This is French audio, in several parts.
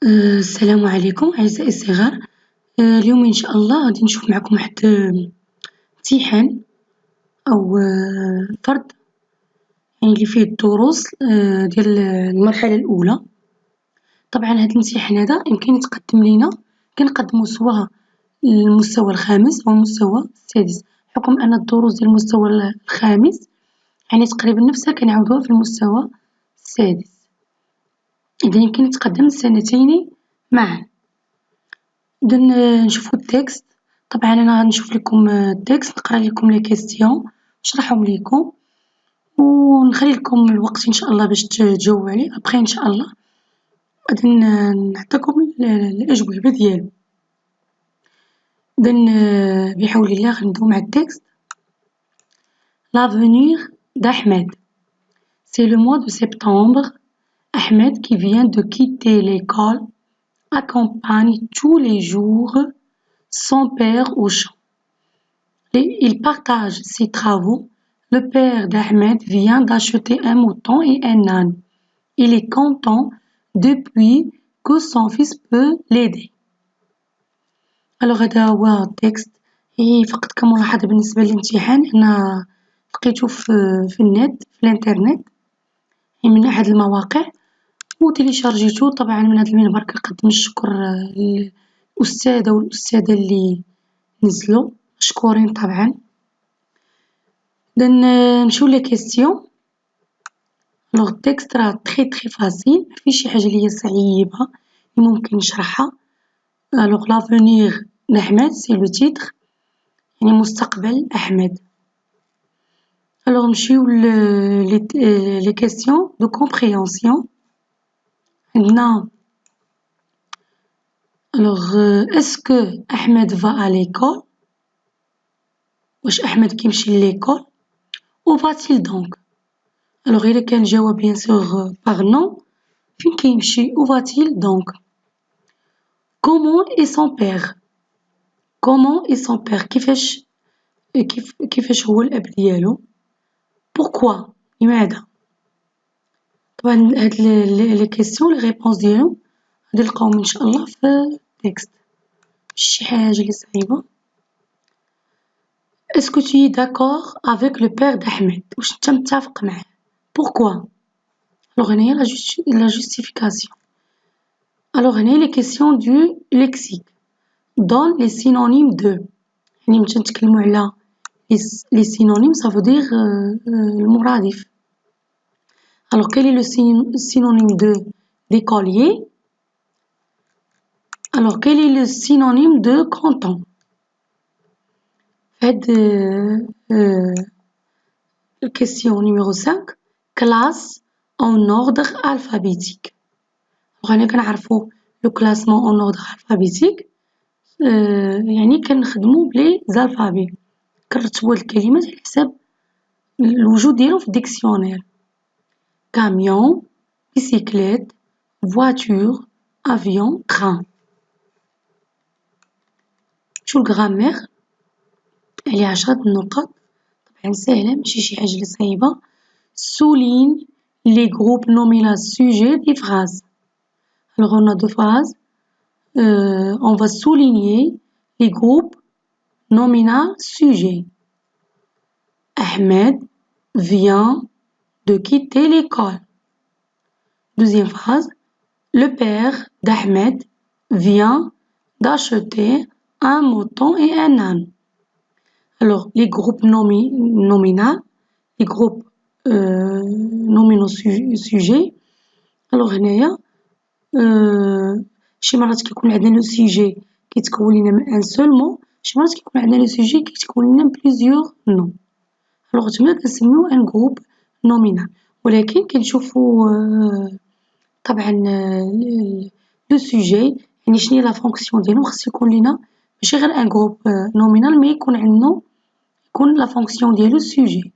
السلام عليكم أعزائي الصغار. اليوم إن شاء الله غادي نشوف معكم واحد امتحان أو فرد يعني اللي فيه الدروس ديال المرحلة الأولى. طبعا هاد الامتحان هذا يمكن يتقدم لينا كنقدمو سواء المستوى الخامس أو المستوى السادس، بحكم أن الدروس ديال المستوى الخامس يعني تقريبا نفسها كنعاودوها في المستوى السادس، إذا يمكن يتقدم السنتين معا. إذا نشوفو التكست. طبعا أنا غنشوف لكم التكست، نقرا لكم لي كيستيون نشرحهم ليكم ونخلي لكم الوقت إن شاء الله باش تجاوبوا عليه. أبخي إن شاء الله غادي نعطيكم الأجوبة ديالو. إذا بحول الله غنبداو مع التكست. L'avenir d'Ahmed. C'est le mois de septembre. Ahmed, qui vient de quitter l'école, accompagne tous les jours son père au champ. Il partage ses travaux. Le père d'Ahmed vient d'acheter un mouton et un âne. Il est content depuis que son fils peut l'aider. Alors هذا هو التكست. فقط كملاحظة بالنسبة للامتحان أنا لقيته في النت، في الانترنت، من أحد المواقع وتيليشارجيتو. طبعا من هذا المنبر كنقدم الشكر للأستاذة والأستاذة اللي نزلوا، مشكورين طبعا. إذا نمشيو لي كيستيون. الوغ التكست راه تري فاسيل، مفيش شي حاجة اللي هي صعيبة اللي ممكن نشرحها. الوغ لافونيغ d'Ahmed سي لو تيتر، يعني مستقبل أحمد. الوغ نمشيو لي كيستيون دو كومبريهنسيون. عندنا الوغ اسكو أحمد فا à l'école، واش أحمد كيمشي ليكول؟ où va-t-il donc؟ الوغ إلا كان الجواب بيان سور باغ نو، فين كيمشي؟ où va-t-il donc؟ comment est son père؟ comment est son père؟ كيفاش هو الأب ديالو؟ pourquoi؟ لماذا؟ طبعا هاد لي كيسيون لي ريبونس ديالهم غادي نلقاوهم إن شاء الله في التكست، ماشي شي حاجة لي صعيبة. Est-ce que tu es d'accord avec le père d'Ahmed؟ واش نتا متفق معاه؟ pourquoi؟ alors هنايا la justification. alors هنايا les questions du lexique. donne les synonymes de، يعني ملي نتكلمو على les synonymes ça veut dire المرادف. alors quel est le synonyme de d'écolier؟ alors quel est le synonyme de canton؟ هاد question numéro 5 classe en ordre alphabétique. هنا كنعرفو لو كلاسمون en ordre alphabétique، يعني كنخدمو بلي زالفابي، كنرتبو هاد الكلمات على حساب الوجود ديالهم في الديكسيونير. كاميون، بيسيكليت، فواتور، افيون، تران. شو الغرامير عليه 10 نقط، طبعا ساهلة ماشي شي حاجة لي صعيبة. souligne les groupes nominal sujet des phrases. alors on a deux phrases. on va souligner les groupes nominal sujet. Ahmed vient de quitter l'école. Deuxième phrase. Le père d'Ahmed vient d'acheter un mouton et un âne. alors les groupes nominal، les groupes nominaux sujets. alors هنايا شي مرات كيكون عندنا لو سوجي كيتكون لينا من ان سول مو، شي مرات كيكون عندنا لو سوجي كيتكون لينا من بليزيور نو. الوغ تما كنسميو ان جروب نومينال. ولكن كنشوفو طبعا لو سوجي يعني شنو هي لا فونكسيون ديالو، خصو يكون لينا ماشي غير ان جروب نومينال مي يكون عندنا يكون لا فونكسيون ديالو سوجي.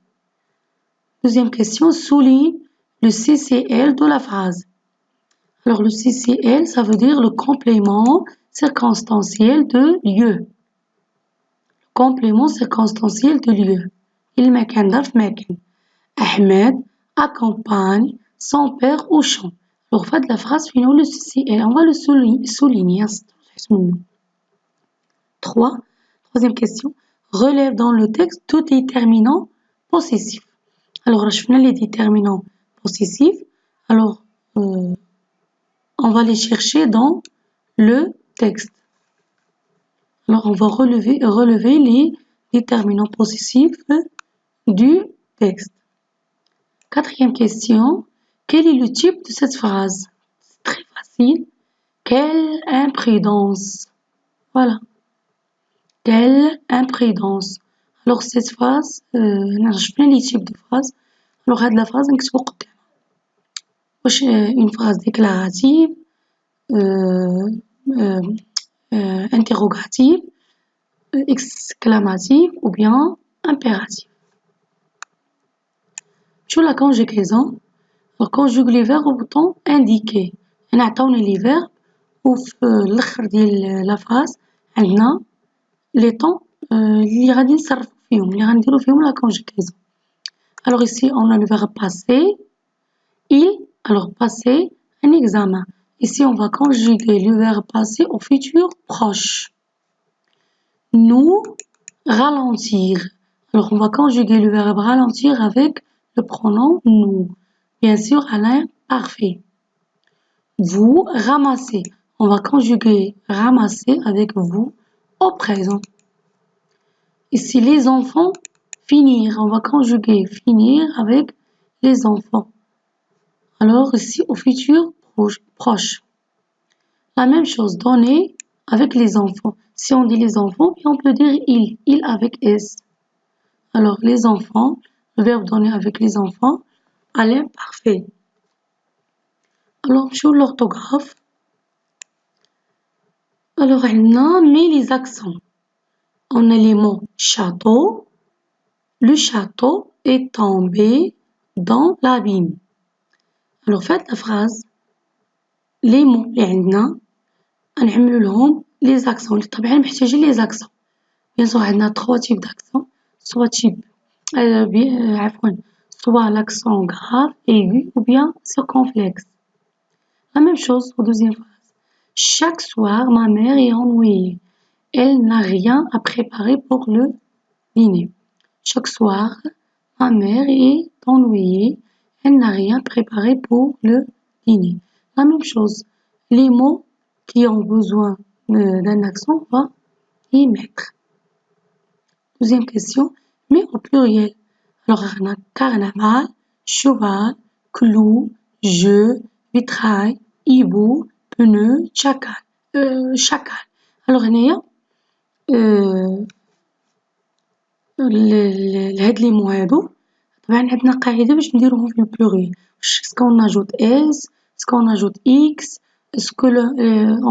Deuxième question, souligne le CCL de la phrase. Alors le CCL, ça veut dire le complément circonstanciel de lieu. Complément circonstanciel de lieu. المكان ظرف مكان. Ahmed accompagne son père au champ. Alors, faites la phrase finale, et on va le souligner. 3. Troisième question. Relève dans le texte tout déterminant possessif. Alors, je fais les déterminants possessifs. Alors, on va les chercher dans le texte. Alors, on va relever les déterminants possessifs du texte. Quatrième question. Quel est le type de cette phrase? C'est très facile. Quelle imprudence. Voilà. Quelle imprudence. Alors, cette phrase, je plein les types de phrases. Alors, هاد la phrase نكتبو قدامها. واش une phrase déclarative, interrogative, exclamative ou bien impérative. شو la conjugaison? Alors, conjugue les verbes au bouton indiqué. هنا عطاونا les verbes وفي الآخر ديال la phrase عندنا les temps اللي غادي نصرفو فيهم اللي غنديرو فيهم la conjugaison. Alors ici on a le verbe passer, il, alors passer un examen. Ici on va conjuguer le verbe passer au futur proche. Nous, ralentir. Alors on va conjuguer le verbe ralentir avec le pronom nous. Bien sûr à l'imparfait. Vous ramassez. On va conjuguer ramasser avec vous au présent. Ici, les enfants, finir. On va conjuguer finir avec les enfants. Alors ici, au futur proche. La même chose, donner avec les enfants. Si on dit les enfants, on peut dire il avec S. Alors, les enfants, le verbe donner avec les enfants, à l'imparfait. Alors, sur l'orthographe. Alors, on a mis les accents. On a les mots château. Le château est tombé dans l'abîme. Alors, faites la phrase. Les mots اللي عندنا نعملوا لهم les accents. اللي طبعا محتاجين les accents. Bien sûr, عندنا 3 types d'accents. Soit l'accent grave, aigu ou bien circonflexe. La même chose au deuxième phrase. Chaque soir, ma mère est ennuyée. Elle n'a rien à préparer pour le dîner. Chaque soir, ma mère est ennuyée. Elle n'a rien préparé pour le dîner. La même chose. Les mots qui ont besoin d'un accent, on va y mettre. Deuxième question, mais au pluriel. Alors, on a carnaval, cheval, clou, jeu, vitrail, hibou, pneu, chacal. Alors, هنايا هاد لي مو هادو طبعا عندنا قاعدة باش نديروهم في البلوريال. Est-ce qu'on ajoute S, est-ce qu'on ajoute X, est-ce que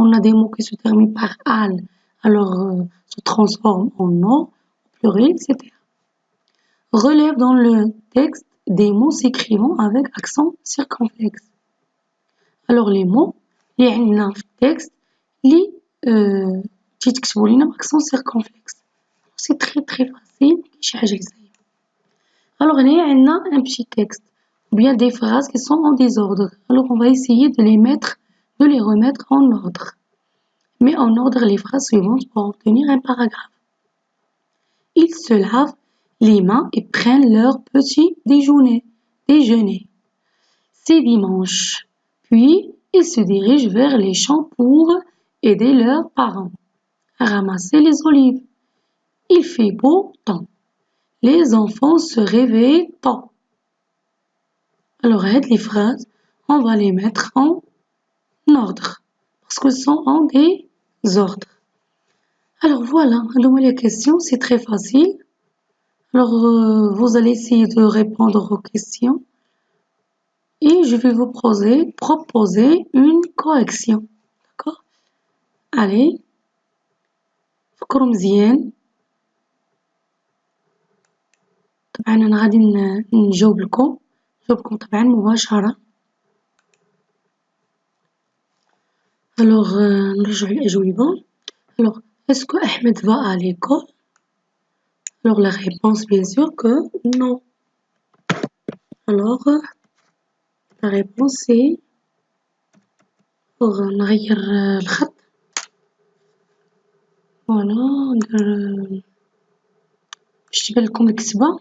on a des mots qui se terminent par al, alors se transforment en nom, pluriel, etc. Relève dans le texte des mots s'écrivant avec accent circonflexe. Alors les mots اللي عندنا في التكست اللي تيتكتبوا لينا باكسون circonflexe. C'est très facile, شي حاجة زي. Alors هنايا عندنا un petit texte ou bien des phrases qui sont en désordre. Alors on va essayer de les remettre en ordre. Mais en ordre les phrases suivantes pour obtenir un paragraphe. Ils se lavent les mains et prennent leur petit déjeuner. C'est dimanche. Puis, ils se dirigent vers les champs pour aider leurs parents à ramasser les olives. Il fait beau temps. Les enfants se réveillent tôt. Alors, les phrases, on va les mettre en ordre parce qu'elles sont en désordre. Alors voilà, les questions, c'est très facile. Alors, vous allez essayer de répondre aux questions et je vais vous proposer une correction. D'accord? Allez, فكروا مزيان. طبعا أنا غادي نجاوب لكم طبعا مباشرة. Alors, نرجع الأجوبة. Alors, est-ce que Ahmed va à l'école? Alors, la réponse, bien sûr que non. Alors, la réponse est نغير الخط. فوالا ندير باش تبان لكم الكتبة.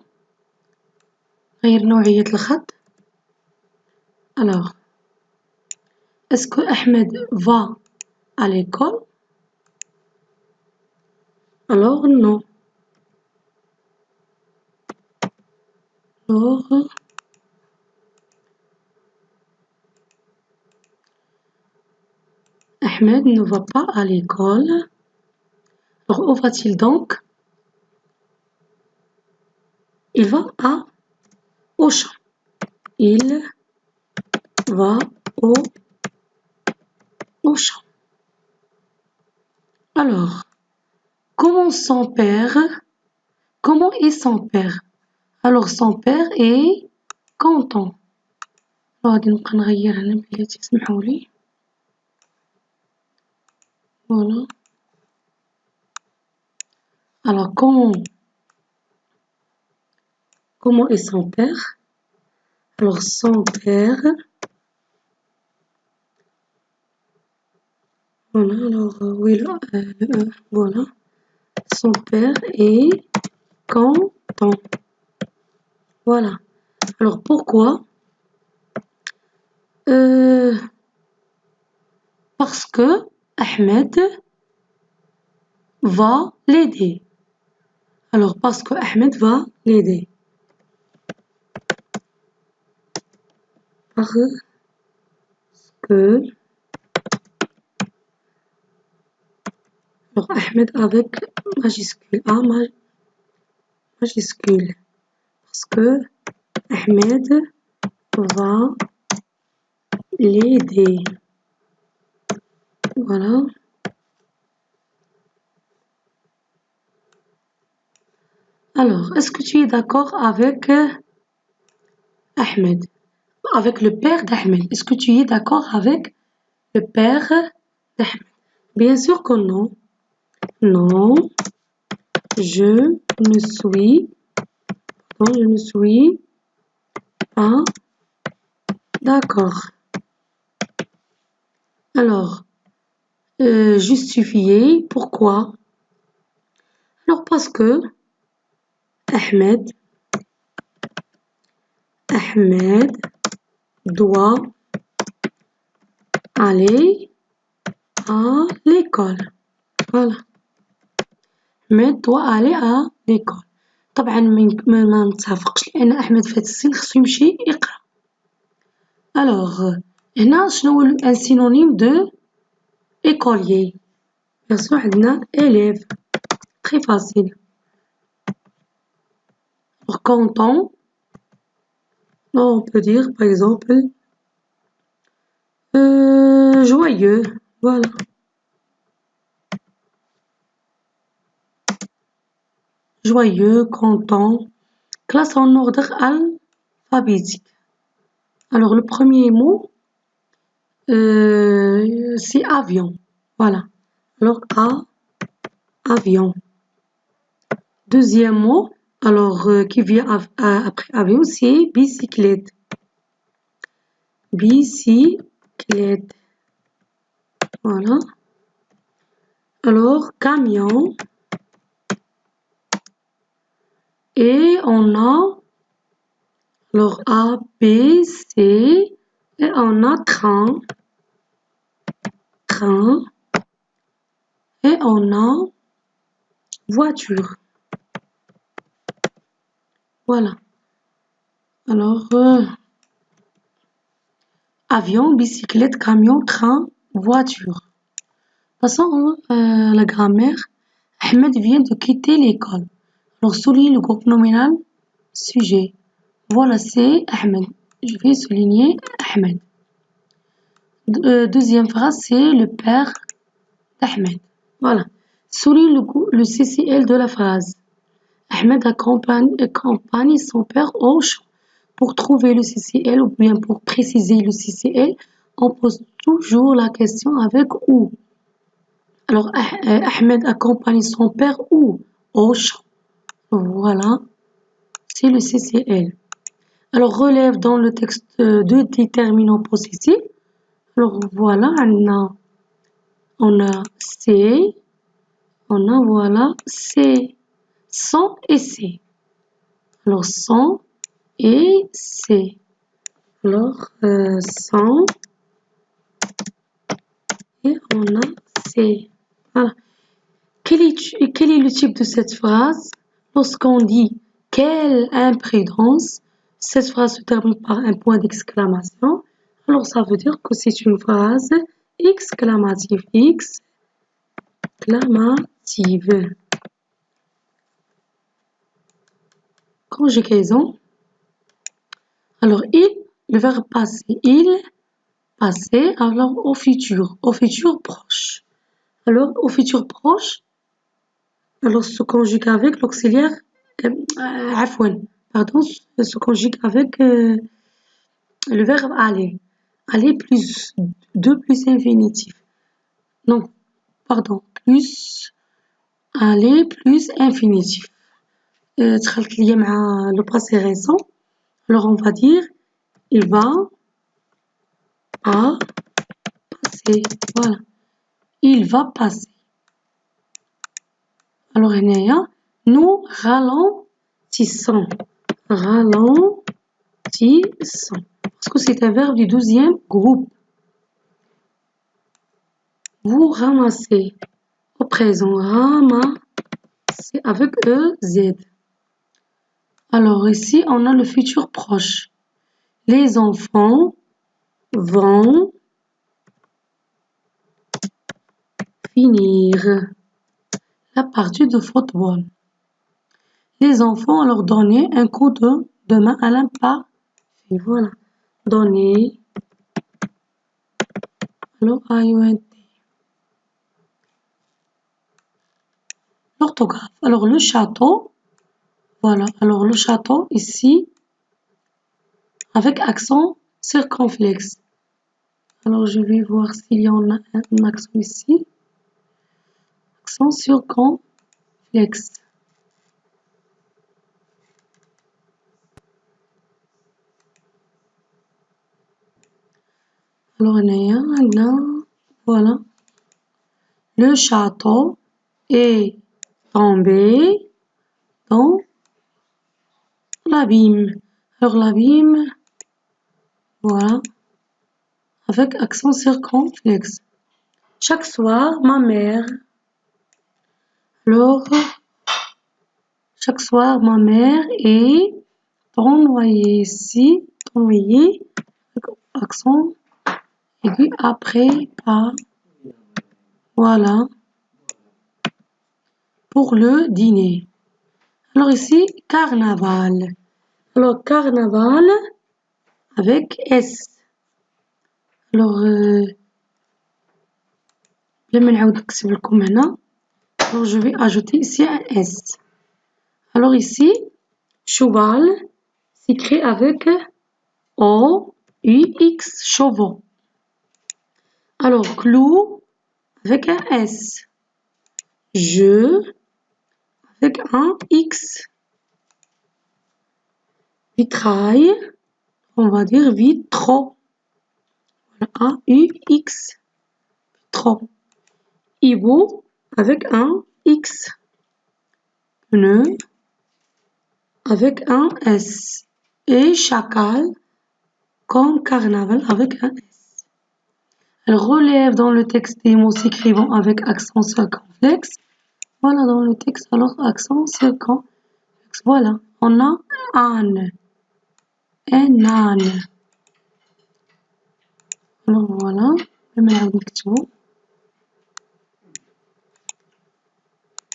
غير نوعية الخط. Alors, est-ce que Ahmed va à l'école? Alors non. Alors, Ahmed ne va pas à l'école. Alors, où va-t-il donc? Il va au champ. Il va au champ. Alors, comment est son père? Alors, son père est content. غادي نبقى نغير هنا بلاتي سمحولي. Voilà. Alors, comment est son père? Alors, son père. Voilà, alors, oui, voilà. Son père est content. Voilà. Alors, pourquoi? Parce que Ahmed va l'aider. Alors, parce que Ahmed va l'aider. Parce que... Alors, Ahmed avec majuscule. A majuscule. Parce que Ahmed va l'aider. Voilà. Alors, est-ce que tu es d'accord avec Ahmed? Avec le père d'Ahmed. Est-ce que tu es d'accord avec le père d'Ahmed? Bien sûr que non. Non, je ne suis pas d'accord. Alors, justifier, pourquoi? Alors, parce que Ahmed doit aller à l'école. Voilà. Ahmed doit aller à l'école. طبعا ما نتفقش لأن أحمد في هاد السن خصو يمشي يقرا. Alors, هنا شنو هو un synonyme de écolier? Bien sûr عندنا élève. Très facile. Alors, content, on peut dire par exemple joyeux. Voilà. Joyeux, content. Classe en ordre alphabétique. Alors, le premier mot, c'est avion. Voilà. Alors, avion. Deuxième mot, alors, qui vient après avion, c'est bicyclette. Bicyclette. Voilà. Alors, camion. Et on a, alors, A, B, C, et on a train. Et on a voiture. Voilà. Alors, avion, bicyclette, camion, train, voiture. De toute façon, la grammaire, Ahmed vient de quitter l'école. Alors, souligne le groupe nominal sujet. Voilà, c'est Ahmed. Je vais souligner Ahmed. Deuxième phrase, c'est le père d'Ahmed. Voilà. Souligne le CCL de la phrase. Ahmed accompagne son père au champ. Pour trouver le CCL ou bien pour préciser le CCL, on pose toujours la question avec où. Alors, Ahmed accompagne son père où? Au champ. Voilà, c'est le CCL. Alors, relève dans le texte deux déterminants possessifs. Alors voilà, on a C, on a voilà C, 100 et C. Alors 100 et C. Alors 100 et on a C. Voilà. Quel est le type de cette phrase? Lorsqu'on dit quelle imprudence, cette phrase se termine par un point d'exclamation. Alors ça veut dire que c'est une phrase exclamative. Exclamative. Conjugaison. Alors le verbe passer, il, passer, alors au futur proche. Alors au futur proche, alors se conjugue avec l'auxiliaire, pardon, se conjugue avec le verbe aller. Aller plus 2 plus infinitif. Non, pardon, plus aller plus infinitif. دخلت ليا مع le passé récent. Alors on va dire il va à passer. Voilà. Il va passer. Alors هنايا nous ralentissons. Ralentissons. Parce que c'est un verbe du 12e groupe. Vous ramassez. Au présent, ramasser avec EZ. Alors ici, on a le futur proche. Les enfants vont finir la partie de football. Les enfants, leur donner un coup de main à l'impact. Et voilà. Donner. Alors, IONT. L'orthographe. Alors, le château. Voilà. Alors, le château, ici, avec accent circonflexe. Alors, je vais voir s'il y en a un accent ici. Accent circonflexe. Alors, voilà. Le château est tombé dans l'abîme. Alors, l'abîme, voilà, avec accent circonflexe. Chaque soir, ma mère, alors, chaque soir, ma mère est tournoyée ici, tournoyée, avec accent aigu après, pas, voilà, pour le dîner. Alors ici, carnaval. Alors, carnaval avec S. Alors, alors, je vais ajouter ici un S. Alors ici, cheval s'écrit avec O-U-X, chevaux. Alors, clou avec un S. Je avec un X. Vitrail, on va dire vitro. Voilà, A-U-X. Vitro. Hibou avec un X. Pneu avec un S. Et chacal comme carnaval avec un S. Elle relève dans le texte des mots s'écrivant avec accent circonflexe. Voilà dans le texte, alors accent circonflexe. Voilà, on a âne. Un âne. Alors voilà,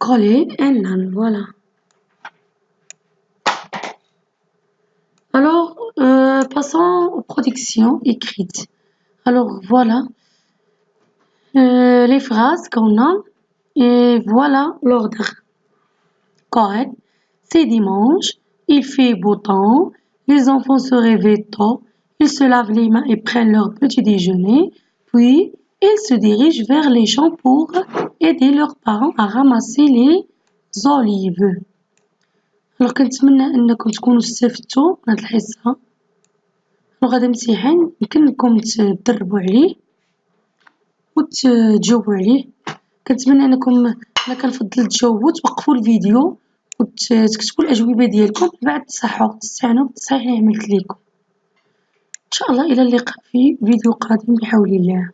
coller un âne, voilà. Alors, passons aux productions écrites. Alors voilà les phrases qu'on a et voilà l'ordre. Correct. C'est dimanche, il fait beau temps, les enfants se réveillent tôt, ils se lavent les mains et prennent leur petit déjeuner, puis ils se dirigent vers les champs pour aider leurs parents à ramasser les olives. Alors كنتمنى انكم تكونوا استفدتوا من هذه الحصه. غادا امتحان يمكن لكم تدربوا عليه وتجاوبوا عليه. كنتمنى أنكم أنا كنفضل تجاوبوا توقفوا الفيديو وتكتبوا الأجوبة ديالكم بعد تصححوا تستعنوا بالتصحيح اللي عملت ليكم. إن شاء الله إلى اللقاء في فيديو قادم بحول الله.